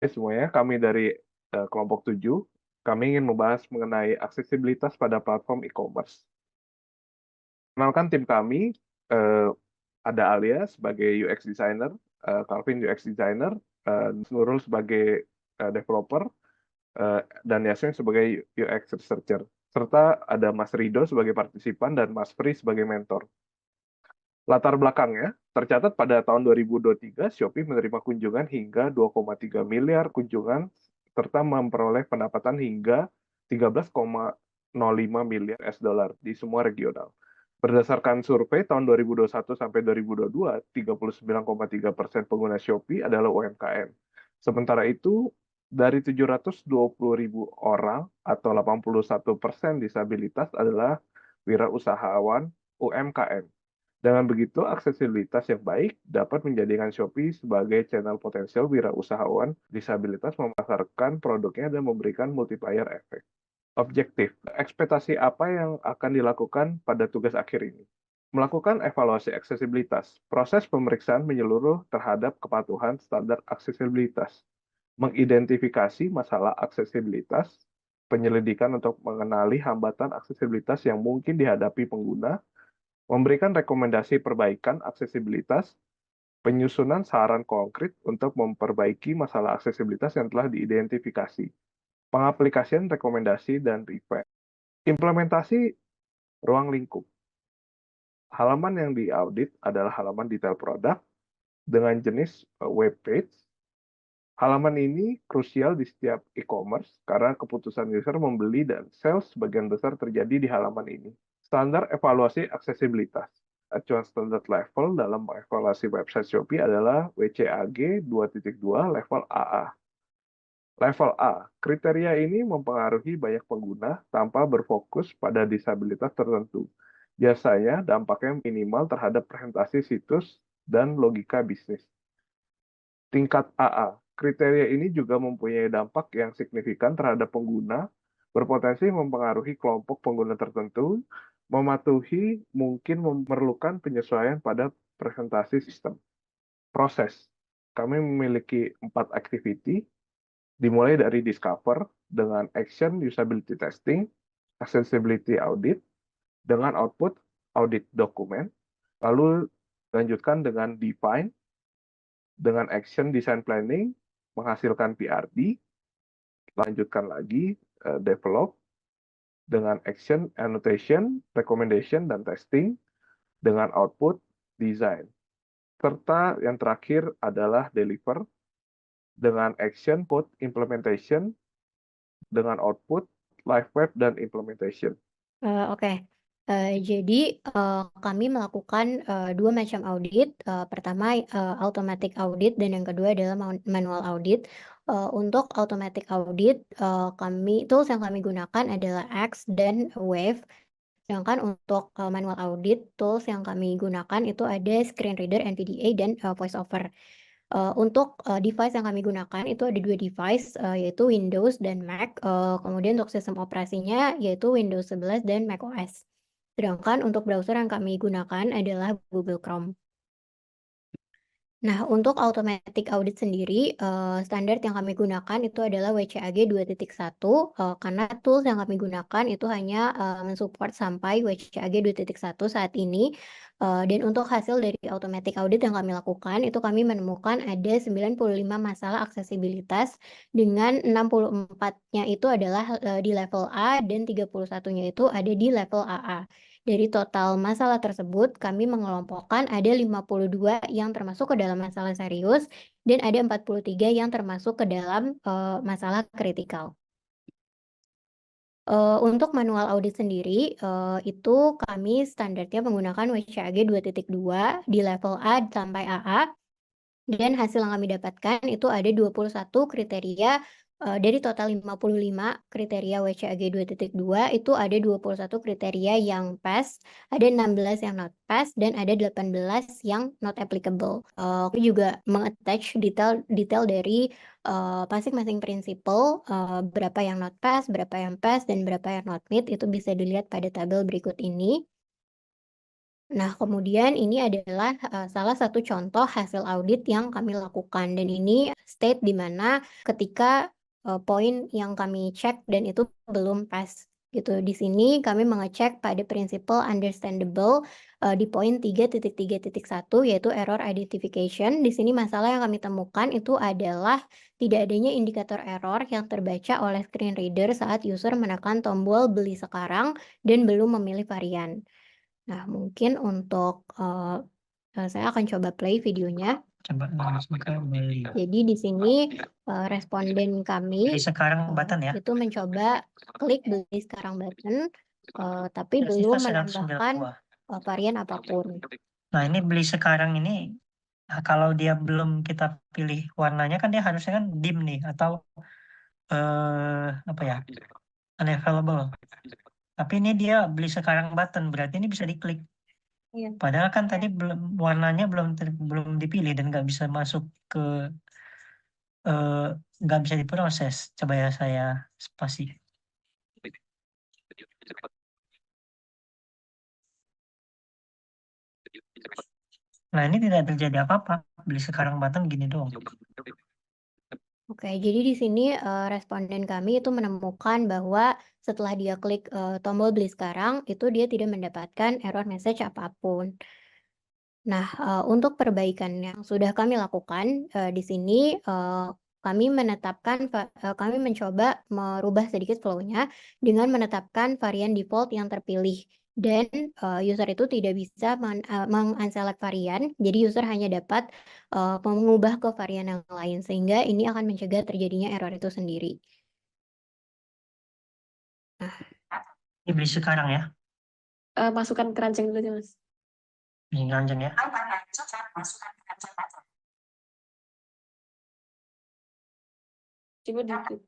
Semuanya, kami dari kelompok 7, kami ingin membahas mengenai aksesibilitas pada platform e-commerce. Kenalkan tim kami, eh, ada Alia sebagai UX designer, Calvin UX designer, Nurul sebagai developer, dan Yasmin sebagai UX researcher. Serta ada Mas Rido sebagai partisipan dan Mas Pri sebagai mentor. Latar belakangnya, tercatat pada tahun 2023, Shopee menerima kunjungan hingga 2,3 miliar kunjungan, serta memperoleh pendapatan hingga 13,05 miliar US dollar di semua regional. Berdasarkan survei tahun 2021 sampai 2022, 39,3% pengguna Shopee adalah UMKM. Sementara itu, dari 720.000 orang atau 81% disabilitas adalah wirausahawan UMKM. Dengan begitu, aksesibilitas yang baik dapat menjadikan Shopee sebagai channel potensial wirausahawan disabilitas memasarkan produknya dan memberikan multiplier efek. Objektif, ekspektasi apa yang akan dilakukan pada tugas akhir ini? Melakukan evaluasi aksesibilitas, proses pemeriksaan menyeluruh terhadap kepatuhan standar aksesibilitas, mengidentifikasi masalah aksesibilitas, penyelidikan untuk mengenali hambatan aksesibilitas yang mungkin dihadapi pengguna, memberikan rekomendasi perbaikan aksesibilitas, penyusunan saran konkret untuk memperbaiki masalah aksesibilitas yang telah diidentifikasi, pengaplikasian rekomendasi dan review. Implementasi ruang lingkup. Halaman yang diaudit adalah halaman detail produk dengan jenis web page. Halaman ini krusial di setiap e-commerce karena keputusan user membeli dan sales sebagian besar terjadi di halaman ini. Standar evaluasi aksesibilitas. Acuan standar level dalam evaluasi website Shopee adalah WCAG 2.2 level AA. Level A, kriteria ini mempengaruhi banyak pengguna tanpa berfokus pada disabilitas tertentu. Biasanya dampaknya minimal terhadap presentasi situs dan logika bisnis. Tingkat AA, kriteria ini juga mempunyai dampak yang signifikan terhadap pengguna, berpotensi mempengaruhi kelompok pengguna tertentu, mematuhi mungkin memerlukan penyesuaian pada presentasi sistem. Proses, kami memiliki 4 activity, dimulai dari discover dengan action usability testing, accessibility audit, dengan output audit dokumen, lalu lanjutkan dengan define, dengan action design planning, menghasilkan PRD, lanjutkan lagi develop, dengan action annotation, recommendation, dan testing, dengan output design. Serta yang terakhir adalah deliver, dengan action code implementation, dengan output live web dan implementation. Oke. Jadi, kami melakukan, 2 macam audit, pertama, automatic audit dan yang kedua adalah manual audit. Untuk automatic audit, tools yang kami gunakan adalah Axe dan Wave, sedangkan untuk, manual audit, tools yang kami gunakan itu ada Screen Reader, NVDA, dan, VoiceOver. Untuk, device yang kami gunakan itu ada 2 device, yaitu Windows dan Mac, kemudian untuk sistem operasinya yaitu Windows 11 dan macOS. Sedangkan untuk browser yang kami gunakan adalah Google Chrome. Nah, untuk automatic audit sendiri, standar yang kami gunakan itu adalah WCAG 2.1, karena tools yang kami gunakan itu hanya, mensupport sampai WCAG 2.1 saat ini, dan untuk hasil dari automatic audit yang kami lakukan, itu kami menemukan ada 95 masalah aksesibilitas dengan 64-nya itu adalah, di level A dan 31-nya itu ada di level AA. Dari total masalah tersebut, kami mengelompokkan ada 52 yang termasuk ke dalam masalah serius dan ada 43 yang termasuk ke dalam, masalah kritikal. Untuk manual audit sendiri, itu kami standarnya menggunakan WCAG 2.2 di level A sampai AA. Dan hasil yang kami dapatkan itu ada 21 kriteria, dari total 55 kriteria WCAG 2.2 itu ada 21 kriteria yang pass, ada 16 yang not pass, dan ada 18 yang not applicable. Kami juga meng-attach detail dari, masing-masing prinsipal, berapa yang not pass, berapa yang pass, dan berapa yang not meet, itu bisa dilihat pada tabel berikut ini. Nah, kemudian ini adalah salah satu contoh hasil audit yang kami lakukan, dan ini state di mana ketika poin yang kami cek dan itu belum pas gitu. Di sini kami mengecek pada prinsipal understandable di poin 3.3.1 yaitu error identification. Di sini masalah yang kami temukan itu adalah tidak adanya indikator error yang terbaca oleh screen reader saat user menekan tombol beli sekarang dan belum memilih varian. Nah, mungkin untuk saya akan coba play videonya. Coba beli Jadi di sini responden kami sekarang button ya. itu mencoba klik beli sekarang button, tapi Sisa belum 192. menambahkan varian apapun. Nah, ini beli sekarang ini kalau dia belum kita pilih warnanya kan dia harusnya kan dim nih atau apa ya, unavailable. Tapi ini dia beli sekarang button, berarti ini bisa diklik. Iya. Padahal kan tadi belum warnanya belum dipilih dan nggak bisa masuk ke nggak bisa diproses. Coba ya saya spasi. Nah, ini tidak terjadi apa-apa. Beli sekarang button gini doang. Oke, jadi di sini responden kami itu menemukan bahwa setelah dia klik tombol beli sekarang, itu dia tidak mendapatkan error message apapun. Nah, untuk perbaikan yang sudah kami lakukan di sini kami kami mencoba merubah sedikit flow-nya dengan menetapkan varian default yang terpilih, dan user itu tidak bisa meng-unselect varian, jadi user hanya dapat mengubah ke varian yang lain, sehingga ini akan mencegah terjadinya error itu sendiri. Ini beli sekarang ya. Masukkan keranjang dulu nih, Mas. Ini keranjang ya. Coba diklik.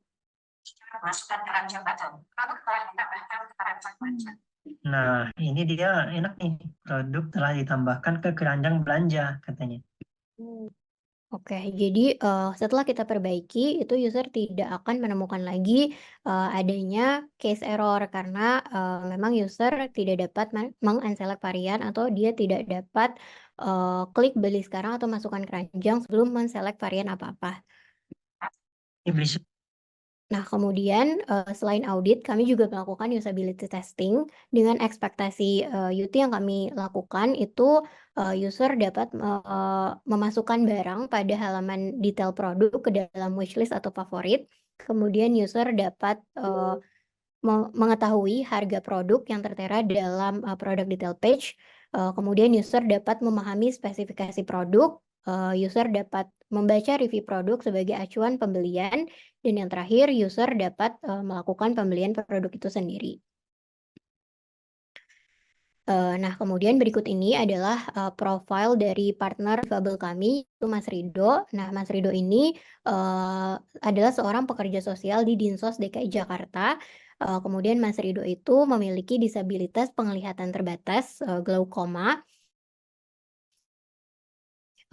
Nah, ini dia enak nih. Produk telah ditambahkan ke keranjang belanja katanya. Oke, jadi setelah kita perbaiki, itu user tidak akan menemukan lagi adanya case error karena memang user tidak dapat meng-unselect varian atau dia tidak dapat klik beli sekarang atau masukkan keranjang sebelum men-select varian apa-apa. Ini beli Nah, kemudian selain audit, kami juga melakukan usability testing dengan ekspektasi UT yang kami lakukan itu user dapat memasukkan barang pada halaman detail produk ke dalam wishlist atau favorit. Kemudian user dapat mengetahui harga produk yang tertera dalam product detail page. Kemudian user dapat memahami spesifikasi produk. User dapat membaca review produk sebagai acuan pembelian, dan yang terakhir user dapat melakukan pembelian produk itu sendiri. Nah, kemudian berikut ini adalah profile dari partner difabel kami, itu Mas Rido. Nah, Mas Rido ini adalah seorang pekerja sosial di Dinsos DKI Jakarta. Kemudian Mas Rido itu memiliki disabilitas penglihatan terbatas, glaukoma.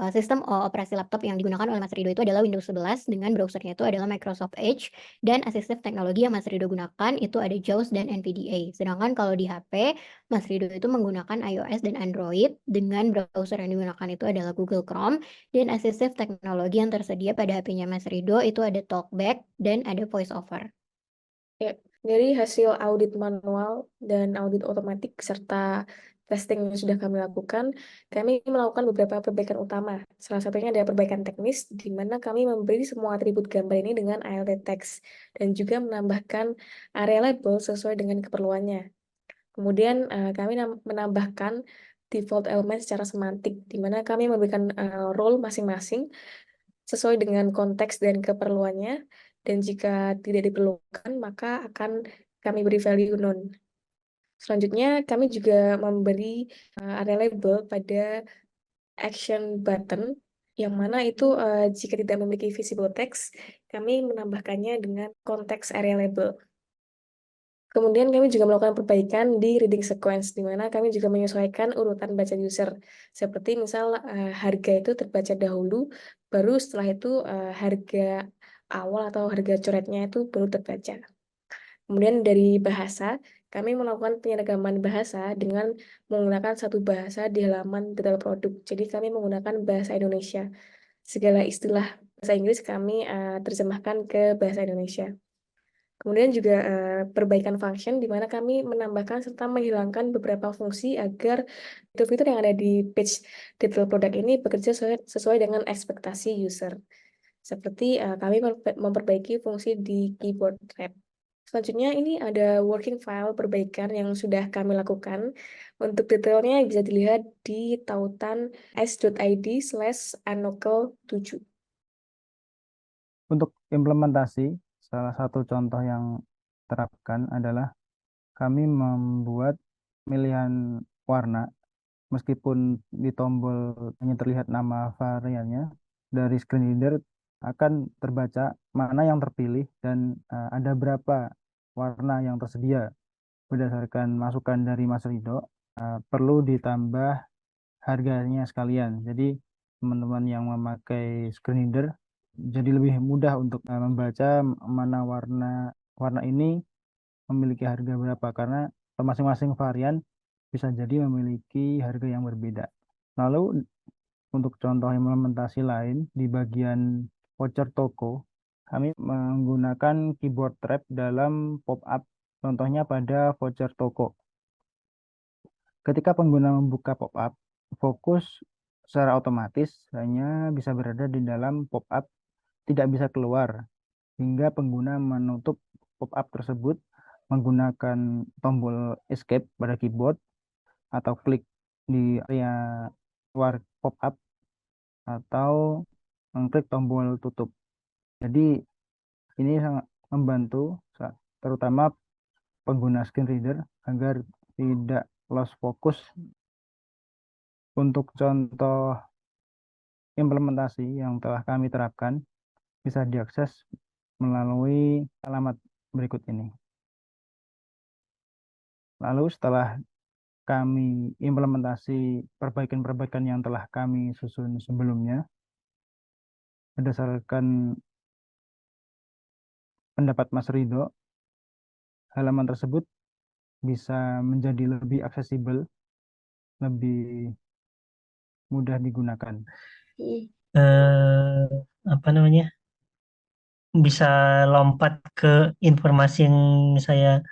Sistem operasi laptop yang digunakan oleh Mas Rido itu adalah Windows 11 dengan browsernya itu adalah Microsoft Edge, dan asistif teknologi yang Mas Rido gunakan itu ada JAWS dan NVDA. Sedangkan kalau di HP, Mas Rido itu menggunakan iOS dan Android dengan browser yang digunakan itu adalah Google Chrome, dan asistif teknologi yang tersedia pada HP-nya Mas Rido itu ada TalkBack dan ada VoiceOver. Ya, dari hasil audit manual dan audit otomatik serta testing yang sudah kami lakukan, kami melakukan beberapa perbaikan utama. Salah satunya adalah perbaikan teknis, di mana kami memberi semua atribut gambar ini dengan ALT text dan juga menambahkan area label sesuai dengan keperluannya. Kemudian kami menambahkan default element secara semantik, di mana kami memberikan role masing-masing sesuai dengan konteks dan keperluannya, dan jika tidak diperlukan, maka akan kami beri value none. Selanjutnya, kami juga memberi area label pada action button, yang mana itu jika tidak memiliki visible text, kami menambahkannya dengan konteks area label. Kemudian kami juga melakukan perbaikan di reading sequence, di mana kami juga menyesuaikan urutan baca user. Seperti misal harga itu terbaca dahulu, baru setelah itu harga awal atau harga coretnya itu baru terbaca. Kemudian dari bahasa, kami melakukan penyeragaman bahasa dengan menggunakan satu bahasa di halaman detail produk. Jadi kami menggunakan bahasa Indonesia. Segala istilah bahasa Inggris kami terjemahkan ke bahasa Indonesia. Kemudian juga perbaikan function di mana kami menambahkan serta menghilangkan beberapa fungsi agar fitur-fitur yang ada di page detail produk ini bekerja sesuai dengan ekspektasi user. Seperti kami memperbaiki fungsi di keyboard tab. Selanjutnya ini ada working file perbaikan yang sudah kami lakukan. Untuk detailnya bisa dilihat di tautan s.id/anocle7. Untuk implementasi, salah satu contoh yang terapkan adalah kami membuat pemilihan warna, meskipun di tombol hanya terlihat nama variannya, dari screen reader akan terbaca mana yang terpilih dan ada berapa warna yang tersedia. Berdasarkan masukan dari Mas Rido, perlu ditambah harganya sekalian. Jadi teman-teman yang memakai screen reader jadi lebih mudah untuk membaca mana warna ini memiliki harga berapa, karena masing-masing varian bisa jadi memiliki harga yang berbeda. Lalu untuk contoh implementasi lain di bagian voucher toko, kami menggunakan keyboard trap dalam pop-up. Contohnya pada voucher toko. Ketika pengguna membuka pop-up, fokus secara otomatis hanya bisa berada di dalam pop-up, tidak bisa keluar, hingga pengguna menutup pop-up tersebut menggunakan tombol escape pada keyboard atau klik di area luar pop-up atau mengklik tombol tutup. Jadi ini sangat membantu terutama pengguna screen reader agar tidak lost fokus. Untuk contoh implementasi yang telah kami terapkan bisa diakses melalui alamat berikut ini. Lalu setelah kami implementasi perbaikan-perbaikan yang telah kami susun sebelumnya, berdasarkan pendapat Mas Rido, halaman tersebut bisa menjadi lebih aksesibel, lebih mudah digunakan. Apa namanya? Bisa lompat ke informasi yang saya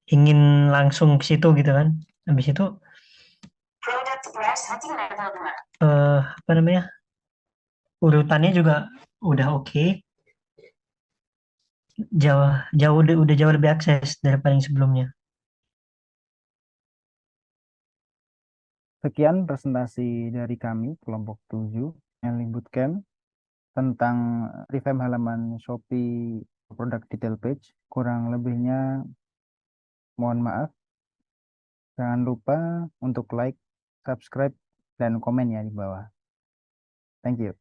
ingin langsung ke situ gitu kan. Habis itu apa namanya? Urutannya juga udah oke. Udah jauh lebih akses daripada yang sebelumnya. Sekian presentasi dari kami, kelompok 7, Manly Bootcamp, tentang revamp halaman Shopee product detail page. Kurang lebihnya mohon maaf. Jangan lupa untuk like, subscribe, dan komen ya di bawah. Thank you.